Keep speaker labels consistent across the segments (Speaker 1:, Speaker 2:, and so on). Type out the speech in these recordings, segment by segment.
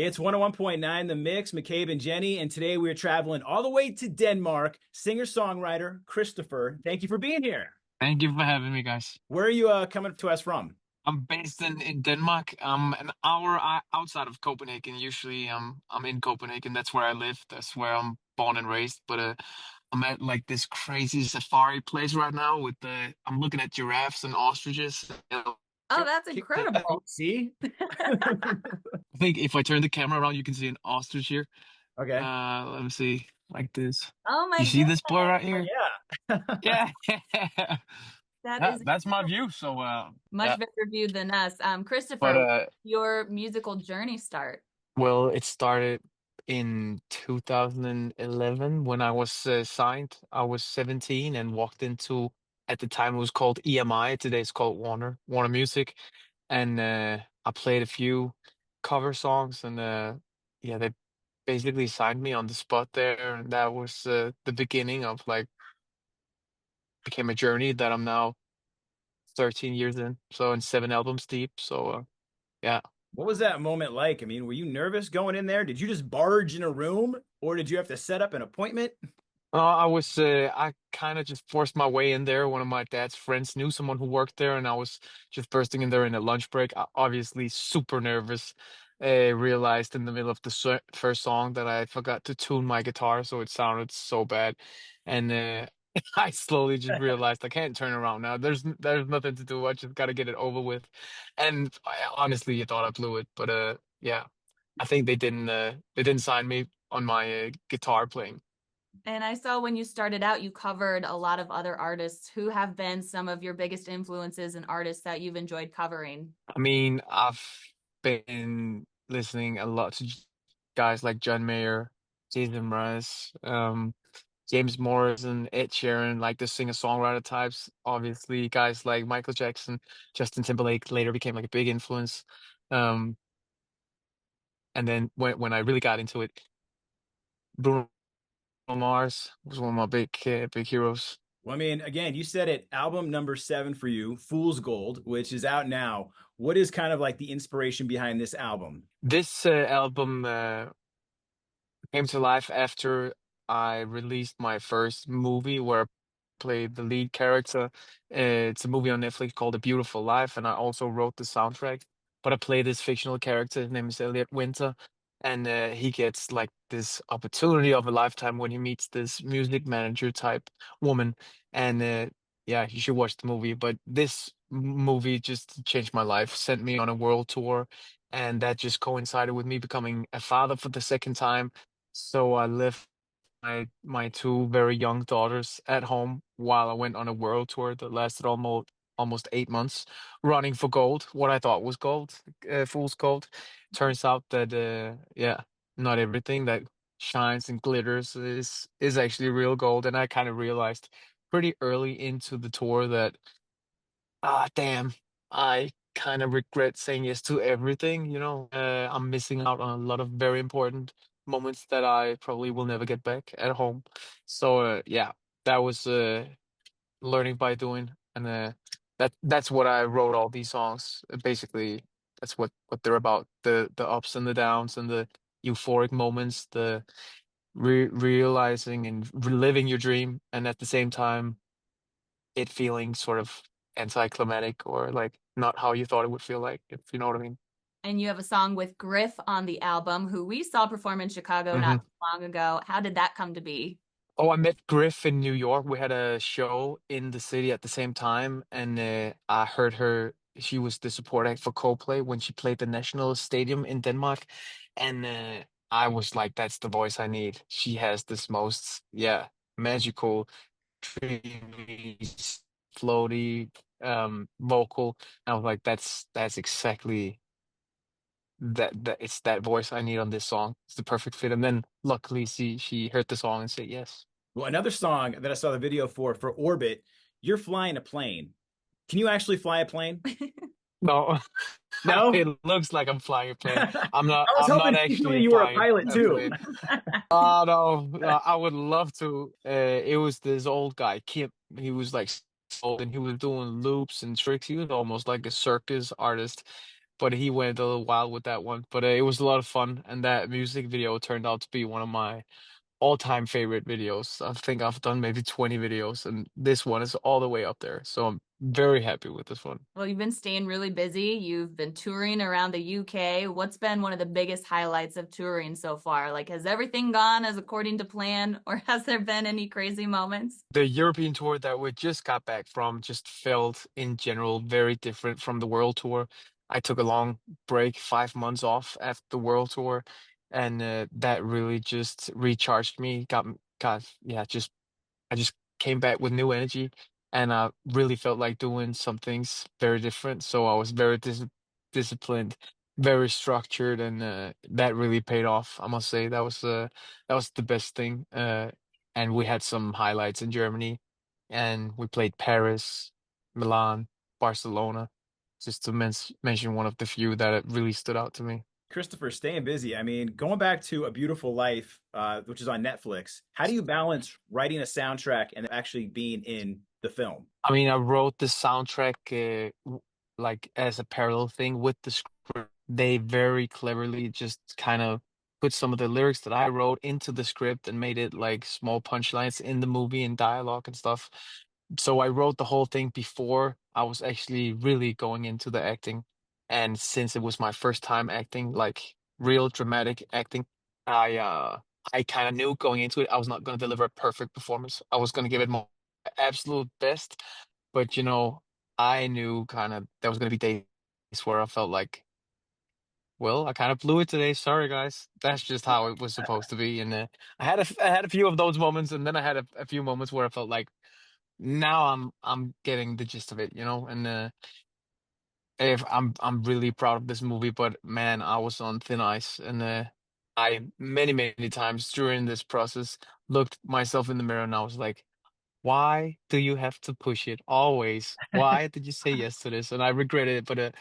Speaker 1: It's 101.9 The Mix, McCabe and Jenny, and today we are traveling all the way to Denmark. Singer-songwriter Christopher, thank you for being here.
Speaker 2: Thank you for having me, guys.
Speaker 1: Where are you coming to us from?
Speaker 2: I'm based in Denmark. I'm an hour outside of Copenhagen. Usually, I'm in Copenhagen. That's where I live. That's where I'm born and raised. But I'm at like this crazy safari place right now with the. I'm looking at giraffes and ostriches.
Speaker 3: Oh, that's
Speaker 1: Can you
Speaker 3: incredible.
Speaker 1: see?
Speaker 2: I think if I turn the camera around, you can see an ostrich here.
Speaker 1: Okay.
Speaker 2: Let me see, like this.
Speaker 3: Oh my
Speaker 2: You see
Speaker 3: goodness.
Speaker 2: this boy right
Speaker 1: Oh
Speaker 2: here?
Speaker 1: yeah.
Speaker 2: Yeah,
Speaker 3: That
Speaker 2: yeah.
Speaker 3: is
Speaker 2: That's my view. So,
Speaker 3: much
Speaker 2: yeah.
Speaker 3: better view than us.
Speaker 2: But
Speaker 3: Christopher, your musical journey start.
Speaker 2: Well, it started in 2011 when I was signed. I was 17 and walked into, at the time it was called EMI. Today it's called Warner Music. And I played a few cover songs and yeah, they basically signed me on the spot there. And that was the beginning of like, became a journey that I'm now 13 years in. So, and 7 albums deep. So, yeah.
Speaker 1: What was that moment like? I mean, were you nervous going in there? Did you just barge in a room, or did you have to set up an appointment?
Speaker 2: I kind of just forced my way in there. One of my dad's friends knew someone who worked there, and I was just bursting in there in a lunch break. Obviously, super nervous. Realized in the middle of the first song that I forgot to tune my guitar, so it sounded so bad. And I slowly just realized I can't turn around now. There's nothing to do. I just got to get it over with. And honestly, I thought I blew it, but yeah, I think they didn't sign me on my guitar playing.
Speaker 3: And I saw when you started out, you covered a lot of other artists. Who have been some of your biggest influences and artists that you've enjoyed covering?
Speaker 2: I mean, I've been listening a lot to guys like John Mayer, Jason Mraz, James Morrison, Ed Sheeran, like the singer-songwriter types. Obviously, guys like Michael Jackson, Justin Timberlake later became like a big influence. Um, and then when I really got into it, Bruno Mars was one of my big heroes.
Speaker 1: Well, I mean, again, you said it, album number 7 for you, Fool's Gold, which is out now. What is kind of like the inspiration behind this album?
Speaker 2: This album came to life after I released my first movie where I played the lead character. It's a movie on Netflix called A Beautiful Life, and I also wrote the soundtrack. But I play this fictional character. His name is Elliot Winter, and he gets like this opportunity of a lifetime when he meets this music manager type woman. And yeah, you should watch the movie. But this movie just changed my life, sent me on a world tour, and that just coincided with me becoming a father for the second time. So I left my two very young daughters at home while I went on a world tour that lasted almost 8 months, running for gold. What I thought was gold, fool's gold. Turns out that yeah, not everything that shines and glitters is actually real gold. And I kind of realized pretty early into the tour that damn, I kind of regret saying yes to everything. I'm missing out on a lot of very important moments that I probably will never get back at home. So yeah, that was learning by doing, and that's what I wrote all these songs. Basically, that's what they're about: the ups and the downs and the euphoric moments, the realizing and reliving your dream, and at the same time it feeling sort of anticlimactic or like not how you thought it would feel like, if you know what I mean.
Speaker 3: And you have a song with Griff on the album, who we saw perform in Chicago not
Speaker 2: Hmm.
Speaker 3: too long ago. How did that come to be?
Speaker 2: Oh, I met Griff in New York. We had a show in the city at the same time, and I heard her. She was the support act for Coldplay when she played the National Stadium in Denmark, and I was like, "That's the voice I need." She has this most, yeah, magical, dreamy, floaty, vocal. I was like, "That's exactly that. It's that voice I need on this song. It's the perfect fit." And then luckily, she heard the song and said yes.
Speaker 1: Well, another song that I saw the video for Orbit, you're flying a plane. Can you actually fly a plane?
Speaker 2: No,
Speaker 1: No?
Speaker 2: it looks like I'm flying a plane.
Speaker 1: I
Speaker 2: I'm not.
Speaker 1: was
Speaker 2: I'm not
Speaker 1: hoping secretly
Speaker 2: actually
Speaker 1: you were a
Speaker 2: flying
Speaker 1: pilot
Speaker 2: a
Speaker 1: too.
Speaker 2: plane. Oh no, no, I would love to. It was this old guy, Kip. He was like old, and he was doing loops and tricks. He was almost like a circus artist. but he went a little wild with that one. But it was a lot of fun, and that music video turned out to be one of my all-time favorite videos. I think I've done maybe 20 videos, and this one is all the way up there. So I'm very happy with this one.
Speaker 3: Well, you've been staying really busy. You've been touring around the UK. What's been one of the biggest highlights of touring so far? Like, has everything gone as according to plan, or has there been any crazy moments?
Speaker 2: The European tour that we just got back from just felt in general very different from the world tour. I took a long break, 5 months off after the world tour, and that really just recharged me. Yeah, just I just came back with new energy, and I really felt like doing some things very different. So I was very disciplined, very structured, and that really paid off. I must say that was the best thing. And we had some highlights in Germany, and we played Paris, Milan, Barcelona, just to mention one of the few that really stood out to me.
Speaker 1: Christopher, staying busy. I mean, going back to A Beautiful Life, which is on Netflix, how do you balance writing a soundtrack and actually being in the film?
Speaker 2: I mean, I wrote the soundtrack like as a parallel thing with the script. They very cleverly just kind of put some of the lyrics that I wrote into the script and made it like small punchlines in the movie and dialogue and stuff. So I wrote the whole thing before I was actually really going into the acting. And since it was my first time acting, like real dramatic acting, I uh I kind of knew going into it I was not going to deliver a perfect performance. I was going to give it my absolute best, but I knew kind of there was going to be days where I felt like, well, I kind of blew it today. Sorry, guys. That's just how it was supposed to be. And I had a few of those moments, and then I had a few moments where I felt like now I'm getting the gist of it, and if I'm really proud of this movie, but man, I was on thin ice, and I many times during this process looked myself in the mirror and I was like, why do you have to push it always? Why did you say yes to this? And I regret it, but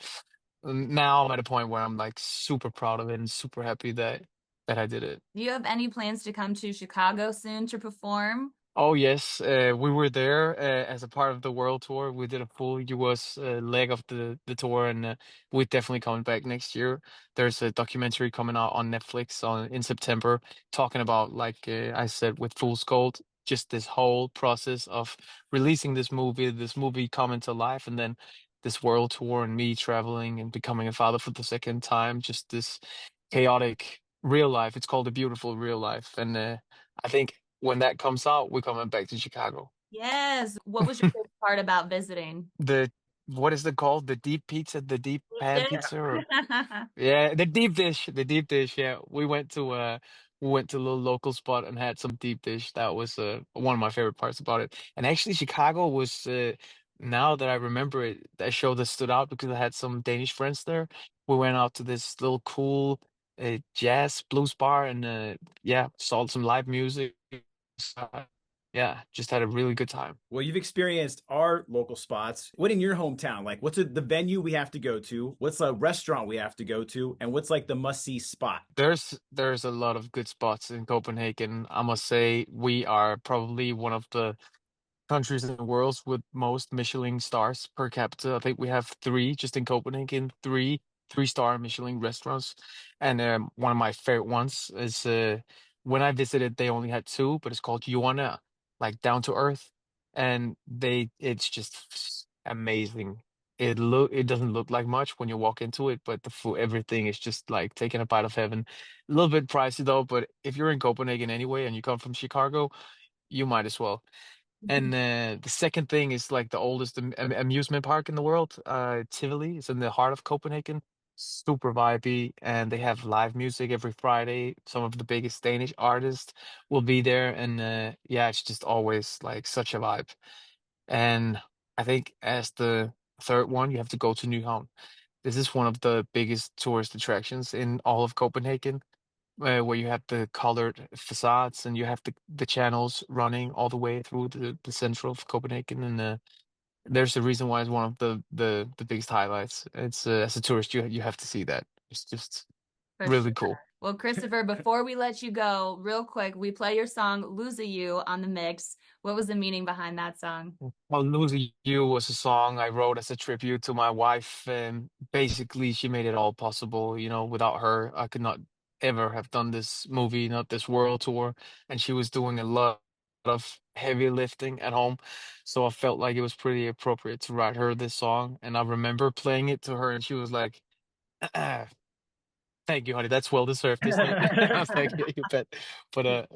Speaker 2: now I'm at a point where I'm like super proud of it and super happy that I did it.
Speaker 3: Do you have any plans to come to Chicago soon to perform?
Speaker 2: Oh yes, we were there as a part of the world tour. We did a full US leg of the tour, and we're definitely coming back next year. There's a documentary coming out on Netflix on in September, talking about like I said with Fool's Gold, just this whole process of releasing this movie coming to life, and then this world tour and me traveling and becoming a father for the second time. Just this chaotic real life. It's called A Beautiful Real Life, and I think when that comes out, we're coming back to Chicago.
Speaker 3: Yes. What was your favorite part about visiting?
Speaker 2: The what is it called? The deep pizza, the deep pan
Speaker 3: Dish.
Speaker 2: pizza, or yeah, the deep dish, the deep dish. Yeah, we went to a little local spot and had some deep dish. That was one of my favorite parts about it. And actually, Chicago was now that I remember it, that show that stood out because I had some Danish friends there. We went out to this little cool jazz blues bar and yeah, saw some live music. Uh, yeah, just had a really good time.
Speaker 1: Well, you've experienced our local spots. What in your hometown? Like, what's the venue we have to go to? What's a restaurant we have to go to? And what's like the must-see spot?
Speaker 2: There's a lot of good spots in Copenhagen. I must say we are probably one of the countries in the world with most Michelin stars per capita. I think we have three just in Copenhagen, three-star Michelin restaurants. And one of my favorite ones is when I visited, they only had two, but it's called Joanna, like down to earth. And it's just amazing. It doesn't look like much when you walk into it, but the food, everything is just like taking a bite of heaven. A little bit pricey though, but if you're in Copenhagen anyway and you come from Chicago, you might as well. And the second thing is like the oldest amusement park in the world. Tivoli is in the heart of Copenhagen. Super vibey, and they have live music every Friday. Some of the biggest Danish artists will be there, and yeah, it's just always like such a vibe. And I think as the third one, you have to go to Nyhavn. This is one of the biggest tourist attractions in all of Copenhagen, where you have the colored facades and you have the channels running all the way through the center of Copenhagen. And there's a reason why it's one of the biggest highlights. It's as a tourist, you have to see that. It's just
Speaker 3: For
Speaker 2: really
Speaker 3: sure.
Speaker 2: cool.
Speaker 3: Well, Christopher, before we let you go, real quick, we play your song "Losing You" on the mix. What was the meaning behind that song?
Speaker 2: Well, Losing You was a song I wrote as a tribute to my wife. And basically, she made it all possible. You know, without her, I could not ever have done this movie, not this world tour. And she was doing a lot of heavy lifting at home. So I felt like it was pretty appropriate to write her this song. And I remember playing it to her, and she was like, thank you, honey. That's well deserved, isn't it? I was like, you bet. But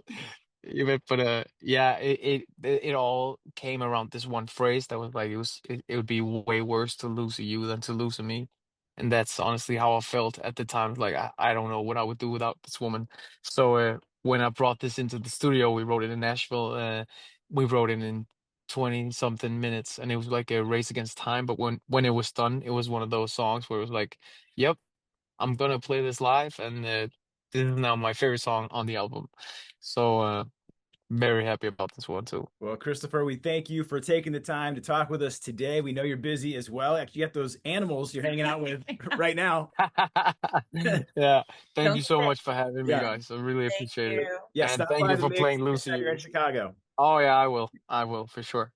Speaker 2: yeah, it all came around this one phrase that was like it would be way worse to lose a you than to lose a me. And that's honestly how I felt at the time. Like I don't know what I would do without this woman. So when I brought this into the studio, we wrote it in Nashville. We wrote it in 20 something minutes, and it was like a race against time. But when it was done, it was one of those songs where it was like, yep, I'm gonna play this live, and this is now my favorite song on the album. So very happy about this one too.
Speaker 1: Well, Christopher, we thank you for taking the time to talk with us today. We know you're busy as well. Actually, you got those animals you're hanging out with right now.
Speaker 2: Yeah, thank you
Speaker 3: Don't
Speaker 2: so
Speaker 3: forget.
Speaker 2: much for having me,
Speaker 1: Yeah.
Speaker 2: guys. I really
Speaker 3: Thank
Speaker 2: appreciate it.
Speaker 3: you.
Speaker 1: Yeah,
Speaker 2: And
Speaker 1: stop
Speaker 2: thank
Speaker 1: by
Speaker 2: you
Speaker 1: the
Speaker 2: for
Speaker 1: mix
Speaker 2: playing
Speaker 1: next time you're
Speaker 2: Lucy.
Speaker 1: in Chicago.
Speaker 2: Oh yeah, I will. I will for sure.